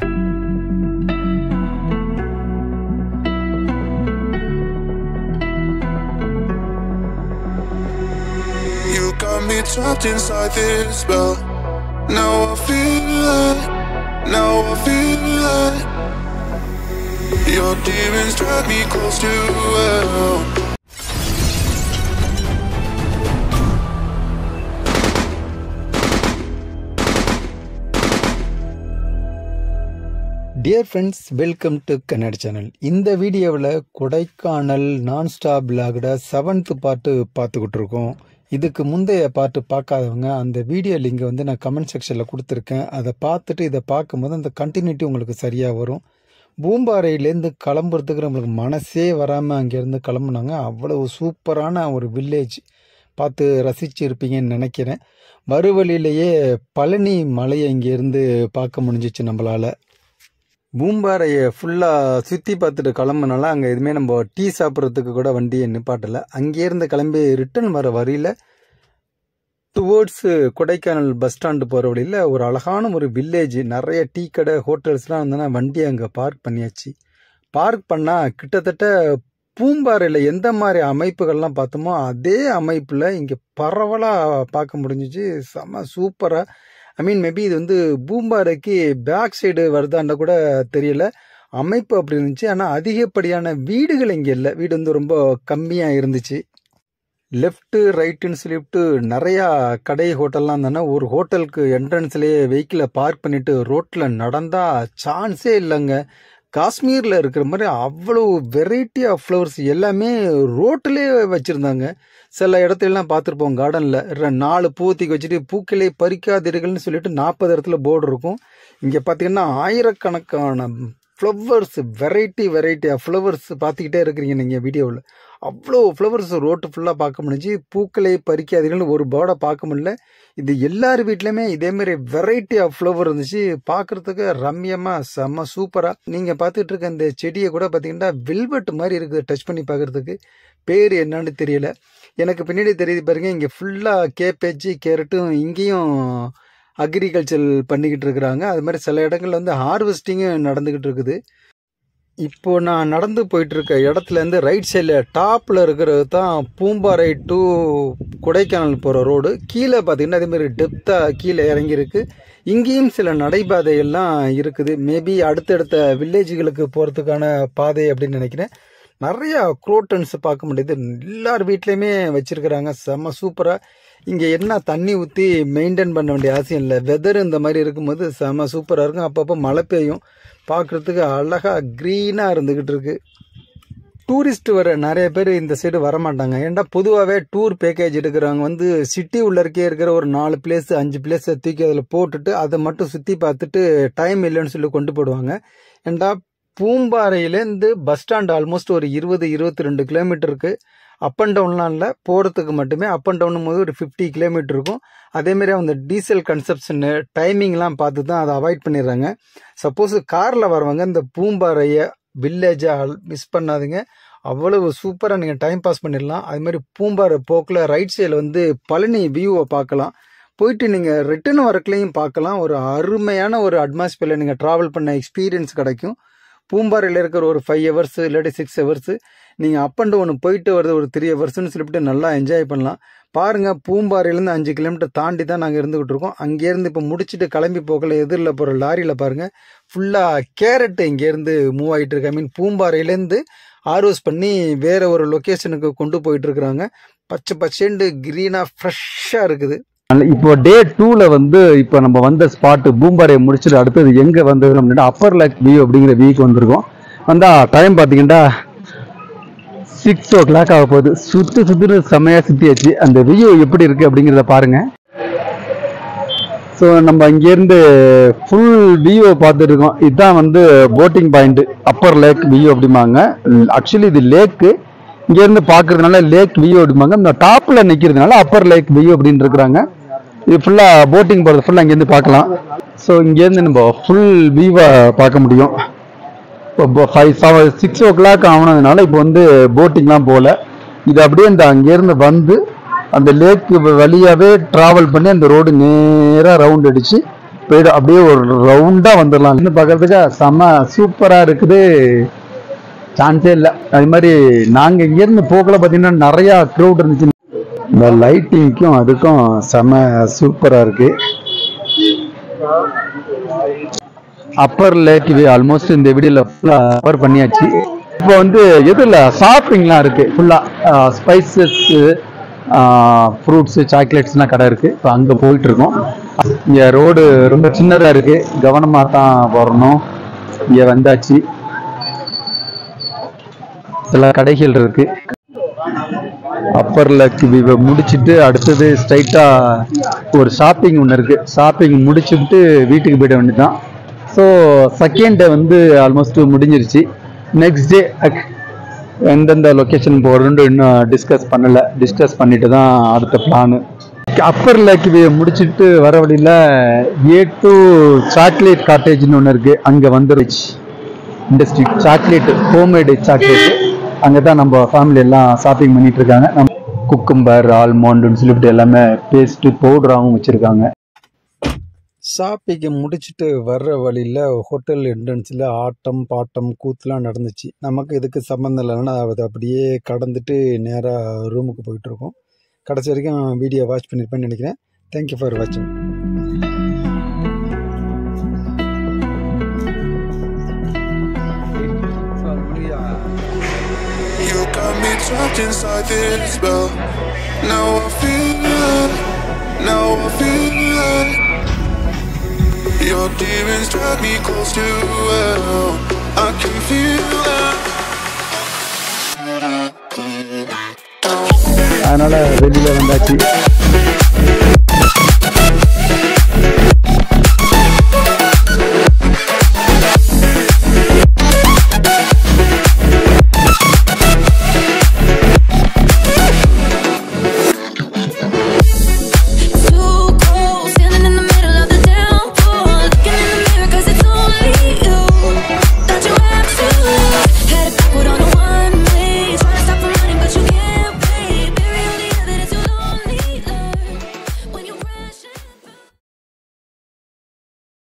You got me trapped inside this spell. Now I feel it, now I feel it. Your demons drag me close to hell. Dear friends, welcome to Kannada channel. இந்த வீடியோவில் Kodaikanal நான்-ஸ்டாப் விலாகோட 7th part பார்த்துக்கிட்டு இருக்கோம். இதுக்கு முந்தைய part பார்க்காதவங்க அந்த video லிங்கை வந்து நான் கமெண்ட் செக்ஷனில் கொடுத்துருக்கேன். அதை பார்த்துட்டு இதை பார்க்கும்போது அந்த கண்டினியூட்டி உங்களுக்கு சரியாக வரும். பூம்பாறையிலேருந்து கிளம்புறதுக்கு நம்மளுக்கு மனசே வராமல் அங்கேருந்து கிளம்புனாங்க. அவ்வளவு சூப்பரான ஒரு வில்லேஜ் பார்த்து ரசிச்சு இருப்பீங்கன்னு நினைக்கிறேன். மறுவழியிலேயே பழனி மலையை இங்கேருந்து பார்க்க முடிஞ்சிச்சு நம்மளால். பூம்பாறையை ஃபுல்லாக சுற்றி பார்த்துட்டு கிளம்புனால அங்கே எதுவுமே நம்ம டீ சாப்பிட்றதுக்கு கூட வண்டியை நிப்பாட்டலை. அங்கேருந்து கிளம்பி ரிட்டர்ன் வர வழியில் டுவோர்ட்ஸ் கொடைக்கானல் பஸ் ஸ்டாண்டு போகிற வழியில் ஒரு அழகான ஒரு வில்லேஜ், நிறைய டீ கடை ஹோட்டல்ஸ்லாம் இருந்தோன்னா வண்டியை அங்கே பார்க் பண்ணியாச்சு. பார்க் பண்ணால் கிட்டத்தட்ட பூம்பாறையில் எந்த மாதிரி அமைப்புகள்லாம் பார்த்தோமோ அதே அமைப்பில் இங்கே பரவலாக பார்க்க முடிஞ்சிச்சு. செம்ம சூப்பராக. மேபி இது வந்து பூம்பாறைக்கு பேக் சைடு வருதாண்ட கூட தெரியல, அமைப்பு அப்படி இருந்துச்சு. ஆனால் அதிகப்படியான வீடுகள் இங்கே இல்லை, வீடு வந்து ரொம்ப கம்மியாக இருந்துச்சு. லெஃப்ட்டு ரைட்டுன்னு சொல்லிவிட்டு நிறையா கடை ஹோட்டல்லாம் இருந்தோன்னா ஒரு ஹோட்டலுக்கு என்ட்ரன்ஸ்லேயே வெஹிக்கிளை பார்க் பண்ணிவிட்டு ரோட்டில் நடந்தால் சான்ஸே இல்லைங்க. காஷ்மீரில் இருக்கிற மாதிரி அவ்வளோ வெரைட்டி ஆஃப் ஃப்ளவர்ஸ் எல்லாமே ரோட்டிலே வச்சுருந்தாங்க. சில இடத்துலலாம் பார்த்துருப்போம் கார்டனில் 4 பூத்திக்கு வச்சுட்டு பூக்களை பறிக்காதீர்கள்னு சொல்லிட்டு 40 இடத்துல போர்டு இருக்கும். இங்கே பார்த்தீங்கன்னா ஆயிரக்கணக்கான ஃப்ளவர்ஸ், வெரைட்டி ஆஃப் ஃப்ளவர்ஸ் பார்த்துக்கிட்டே இருக்கிறீங்க நீங்கள் வீடியோவில். அவ்வளோ ஃப்ளவர்ஸ் ரோட்டு ஃபுல்லாக பார்க்க முடிஞ்சு. பூக்களை பறிக்காதீர்கள்னு ஒரு போர்டை பார்க்க முடியல. இது எல்லார் வீட்லையுமே இதேமாரி வெரைட்டி ஆஃப் ஃப்ளவர் இருந்துச்சு. பார்க்குறதுக்கு ரம்யமாக செம்ம சூப்பராக. நீங்கள் பார்த்துட்டு இருக்க இந்த செடியை கூட பார்த்தீங்கன்னா வெல்வெட் மாதிரி இருக்குது, டச் பண்ணி பார்க்குறதுக்கு. பேர் என்னன்னு தெரியல. எனக்கு பின்னாடி தெரியுது பாருங்க, இங்கே ஃபுல்லாக கேபேஜ் கேரட்டும் இங்கேயும் அக்ரிகல்ச்சர் பண்ணிக்கிட்டு இருக்கிறாங்க. அது மாதிரி சில இடங்கள்ல வந்து ஹார்வெஸ்டிங்கும் நடந்துக்கிட்டு இருக்குது. இப்போ நான் நடந்து போயிட்டு இருக்க இடத்துலேருந்து ரைட் சைடில் டாப்பில் இருக்கிறது தான் பூம்பாறை டு கொடைக்கானல் போகிற ரோடு. கீழே பார்த்தீங்கன்னா அதேமாதிரி டெப்த்தாக கீழே இறங்கியிருக்கு. இங்கேயும் சில நடைபாதையெல்லாம் இருக்குது. மேபி அடுத்தடுத்த வில்லேஜுகளுக்கு போகிறதுக்கான பாதை அப்படின்னு நினைக்கிறேன். நிறையா குரோட்டன்ஸ் பார்க்க முடியுது. எல்லார் வீட்லேயுமே வச்சுருக்கிறாங்க. செம்ம சூப்பராக. இங்கே என்ன தண்ணி ஊற்றி மெயின்டைன் பண்ண வேண்டிய அவசியம் இல்லை. வெதர் இந்த மாதிரி இருக்கும்போது செம்ம சூப்பராக இருக்கும். அப்பப்போ மழை பெய்யும். பார்க்குறதுக்கு அழகாக க்ரீனாக இருந்துக்கிட்டு இருக்கு. டூரிஸ்ட் வர நிறைய பேர் இந்த சைடு வரமாட்டாங்க. ஏன்டா பொதுவாகவே டூர் பேக்கேஜ் எடுக்கிறவங்க வந்து சிட்டி உள்ளருக்கே இருக்கிற ஒரு 4 பிளேஸ் 5 பிளேஸை தூக்கி அதில் போட்டுட்டு அதை மட்டும் சுற்றி பார்த்துட்டு டைம் இல்லைன்னு சொல்லி கொண்டு போடுவாங்க. ஏன்டா பூம்பாறையிலேருந்து பஸ் ஸ்டாண்ட் ஆல்மோஸ்ட் ஒரு 20-22 கிலோமீட்டருக்கு. அப் அண்ட் டவுன்லாம் இல்லை, போகிறதுக்கு மட்டுமே. அப் அண்ட் டவுன் போது ஒரு 50 கிலோமீட்டர் இருக்கும். அதேமாரி அந்த டீசல் கன்சப்ஷனு டைமிங்லாம் பார்த்து தான் அதை அவாய்ட் பண்ணிடுறாங்க. சப்போஸ் காரில் வரவங்க இந்த பூம்பாறையை வில்லேஜை மிஸ் பண்ணாதீங்க. அவ்வளவு சூப்பராக நீங்கள் டைம் பாஸ் பண்ணிடலாம். அது மாதிரி பூம்பாறை போக்கில் ரைட் சைடில் வந்து பழனி வியூவை பார்க்கலாம். போயிட்டு நீங்கள் ரிட்டர்ன் வரக்குலையும் பார்க்கலாம். ஒரு அருமையான ஒரு அட்மாஸ்பியரில் நீங்கள் ட்ராவல் பண்ண எக்ஸ்பீரியன்ஸ் கிடைக்கும். பூம்பாறையில் இருக்கிற ஒரு 5 ஹவர்ஸ் இல்லாட்டி 6 ஹவர்ஸ் நீங்கள் அப் அண்ட் டவுன் போயிட்டு வருது ஒரு 3 ஹவர்ஸ்ன்னு சொல்லிவிட்டு நல்லா என்ஜாய் பண்ணலாம். பாருங்கள், பூம்பாறையிலேருந்து 5 கிலோமீட்டர் தாண்டி தான் நாங்கள் இருந்துக்கிட்டு இருக்கோம். அங்கேருந்து இப்போ முடிச்சுட்டு கிளம்பி போகல எதிரில் போகிற லாரியில் பாருங்கள் ஃபுல்லாக கேரட்டு இங்கேருந்து மூவ் ஆகிட்டு இருக்கு. பூம்பாறையிலேருந்து ஹார்வெஸ்ட் பண்ணி வேறு ஒரு லொக்கேஷனுக்கு கொண்டு போயிட்டுருக்குறாங்க. பச்சை பச்சேண்டு க்ரீனாக ஃப்ரெஷ்ஷாக இருக்குது. இப்போ டே 2ல வந்து இப்போ நம்ம வந்த ஸ்பாட்டு பூம்பாறையை முடிச்சுட்டு அடுத்தது எங்கே வந்தது அப்படின்னா அப்பர் லேக் வியூ அப்படிங்கிற வியூக்கு வந்திருக்கோம். வந்தால் டைம் பார்த்தீங்கன்னா 6 o'clock ஆக போகுது. சுற்றி செம்மையாக சுற்றியாச்சு. அந்த வியூ எப்படி இருக்குது அப்படிங்கிறத பாருங்கள். ஸோ நம்ம இங்கேருந்து ஃபுல் வியூவை பார்த்துட்டு இருக்கோம். இதுதான் வந்து boating point, upper lake view அப்படிம்பாங்க. ஆக்சுவலி இது லேக்கு, இங்கேருந்து பார்க்கறதுனால லேக் வியூ அப்படிம்பாங்க. இந்த டாப்பில் நிற்கிறதுனால அப்பர் லேக் வியூ அப்படின்னு இருக்கிறாங்க. இது ஃபுல்லாக போட்டிங் போகிறது ஃபுல்லாக இங்கேருந்து பார்க்கலாம். ஸோ இங்கேருந்து நம்ம ஃபுல் வியூவை பார்க்க முடியும். இப்போ 6 o'clock ஆனதுனால இப்போ வந்து போட்டிங்லாம் போகல. இது அப்படியே இந்த அங்கேருந்து வந்து அந்த லேக்கு வழியாகவே ட்ராவல் பண்ணி அந்த ரோடு நேராக ரவுண்ட் அடித்து போயிடும், அப்படியே ஒரு ரவுண்டா வந்துடலாம். இன்னும் பார்க்கறதுக்கு செம்ம சூப்பரா இருக்குது, சான்ஸே இல்லை. அது மாதிரி நாங்க இங்கேருந்து போகல பார்த்தீங்கன்னா நிறைய க்ரௌட் இருந்துச்சு. இந்த லைட்டிங்க்கும் அதுக்கும் செம சூப்பரா இருக்கு. அப்பர் லேக் வியூ ஆல்மோஸ்ட் இந்த வீடியோல ஃபுல்லா கவர் பண்ணியாச்சு. இப்போ வந்து எதுல ஷாப்பிங்லாம் இருக்கு, ஃபுல்லா ஸ்பைசஸ், ஃப்ரூட்ஸ், சாக்லேட்ஸ்லாம் கடை இருக்கு. இப்போ அங்கே போயிட்டு இருக்கோம். இங்கே ரோடு ரொம்ப சின்னதாக இருக்கு, கவனமாக தான் வரணும். இங்கே வந்தாச்சு, சில கடைகள் இருக்கு. அப்பர் லேக் வியூவை முடிச்சுட்டு அடுத்தது ஸ்ட்ரைட்டா ஒரு ஷாப்பிங் ஒன்று இருக்கு. ஷாப்பிங் முடிச்சுட்டு வீட்டுக்கு போயிட வேண்டியதுதான். ஸோ செகண்ட் டே வந்து ஆல்மோஸ்ட் முடிஞ்சிருச்சு. நெக்ஸ்ட் டே எந்தெந்த லொக்கேஷன் போகிறோன்னு இன்னும் டிஸ்கஸ் பண்ணிட்டு தான் அடுத்த பிளானு. அப்பர் லேக் வியூ முடிச்சுட்டு வர வழியில் A2 சாக்லேட் காட்டேஜ்னு ஒன்று இருக்கு, அங்கே வந்துருச்சு. Industry chocolate, homemade chocolate. அங்கே தான் நம்ம ஃபேமிலி எல்லாம் ஷாப்பிங் பண்ணிட்டு இருக்காங்க. குக்கும்பர், ஆல்மோண்டுன்னு சொல்லிட்டு எல்லாமே பேஸ்ட் பவுடராகவும் வச்சிருக்காங்க. ஷாப்பிங்கை முடிச்சுட்டு வர்ற வழியில் ஹோட்டல் என்ட்ரன்ஸில் ஆட்டம் பாட்டம் கூத்துலாம் நடந்துச்சு. நமக்கு இதுக்கு சம்மந்தம் இல்லைன்னா அதை அப்படியே கடந்துட்டு நேராக ரூமுக்கு போயிட்டுருக்கோம். கடைசி வரைக்கும் வீடியோ வாட்ச் பண்ணியிருப்பேன்னு நினைக்கிறேன். தேங்க்யூ ஃபார் வாட்சிங். You got me trapped inside this spell. Now I feel like, now I feel like your demons drag me close to hell. I can feel that. அதனால வெளியில வந்தாச்சு.